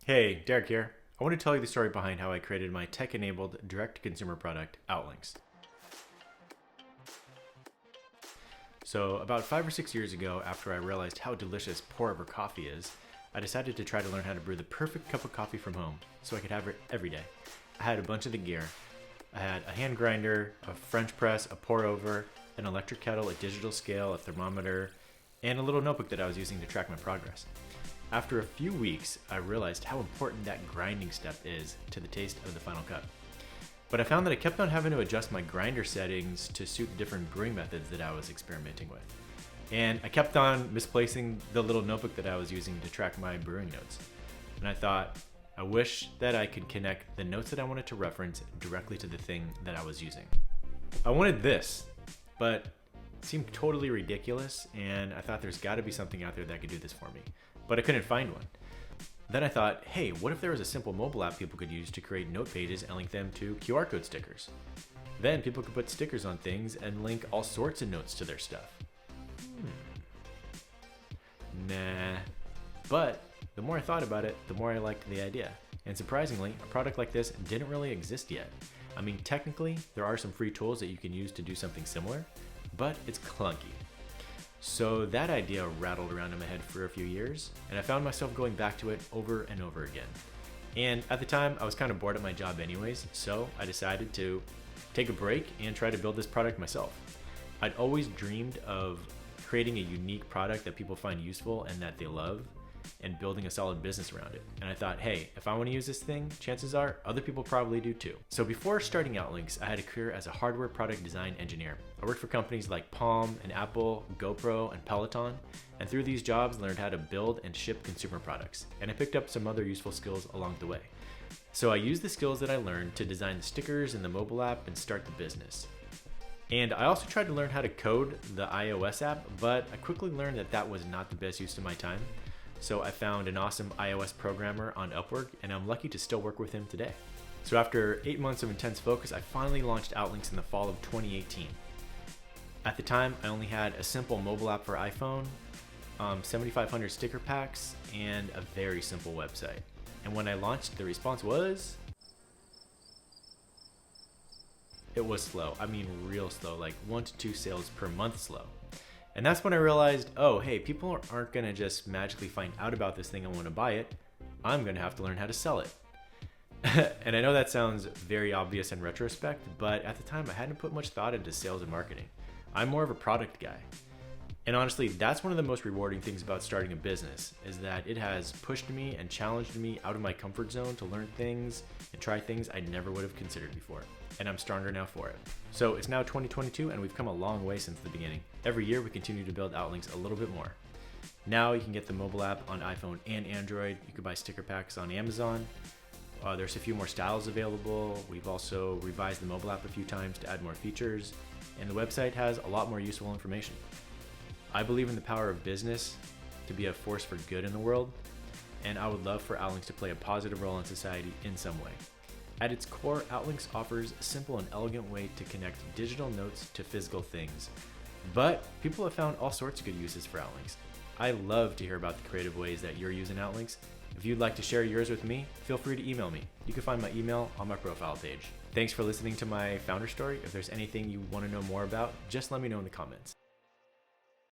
Hey, Derek here. I want to tell you the story behind how I created my tech-enabled direct-to-consumer product, Outlinx. So about 5 or 6 years ago, after I realized how delicious pour-over coffee is, I decided to try to learn how to brew the perfect cup of coffee from home so I could have it every day. I had a bunch of the gear. I had a hand grinder, a French press, a pour-over, an electric kettle, a digital scale, a thermometer, and a little notebook that I was using to track my progress. After a few weeks, I realized how important that grinding step is to the taste of the final cup. But I found that I kept on having to adjust my grinder settings to suit the different brewing methods that I was experimenting with. And I kept on misplacing the little notebook that I was using to track my brewing notes. And I thought, I wish that I could connect the notes that I wanted to reference directly to the thing that I was using. I wanted this, but it seemed totally ridiculous, and I thought there's gotta be something out there that could do this for me. But I couldn't find one. Then I thought, hey, what if there was a simple mobile app people could use to create note pages and link them to QR code stickers? Then people could put stickers on things and link all sorts of notes to their stuff. Nah. But the more I thought about it, the more I liked the idea. And surprisingly, a product like this didn't really exist yet. I mean, technically, there are some free tools that you can use to do something similar, but it's clunky. So that idea rattled around in my head for a few years, and I found myself going back to it over and over again. And at the time, I was kind of bored at my job anyways, so I decided to take a break and try to build this product myself. I'd always dreamed of creating a unique product that people find useful and that they love, and building a solid business around it. And I thought, hey, if I want to use this thing, chances are other people probably do too. So before starting Outlinx, I had a career as a hardware product design engineer. I worked for companies like Palm and Apple, GoPro, and Peloton, and through these jobs learned how to build and ship consumer products. And I picked up some other useful skills along the way. So I used the skills that I learned to design the stickers in the mobile app and start the business. And I also tried to learn how to code the iOS app, but I quickly learned that that was not the best use of my time. So I found an awesome iOS programmer on Upwork, and I'm lucky to still work with him today. So after 8 months of intense focus, I finally launched Outlinx in the fall of 2018. At the time, I only had a simple mobile app for iPhone, 7,500 sticker packs, and a very simple website. And when I launched, the response was... it was slow. I mean, real slow, like 1 to 2 sales per month slow. And that's when I realized, oh, hey, people aren't gonna just magically find out about this thing and wanna buy it. I'm gonna have to learn how to sell it. And I know that sounds very obvious in retrospect, but at the time I hadn't put much thought into sales and marketing. I'm more of a product guy. And honestly, that's one of the most rewarding things about starting a business, is that it has pushed me and challenged me out of my comfort zone to learn things and try things I never would have considered before. And I'm stronger now for it. So it's now 2022 and we've come a long way since the beginning. Every year we continue to build Outlinx a little bit more. Now you can get the mobile app on iPhone and Android. You can buy sticker packs on Amazon. There's a few more styles available. We've also revised the mobile app a few times to add more features. And the website has a lot more useful information. I believe in the power of business to be a force for good in the world, and I would love for Outlinx to play a positive role in society in some way. At its core, Outlinx offers a simple and elegant way to connect digital notes to physical things. But people have found all sorts of good uses for Outlinx. I love to hear about the creative ways that you're using Outlinx. If you'd like to share yours with me, feel free to email me. You can find my email on my profile page. Thanks for listening to my founder story. If there's anything you want to know more about, just let me know in the comments.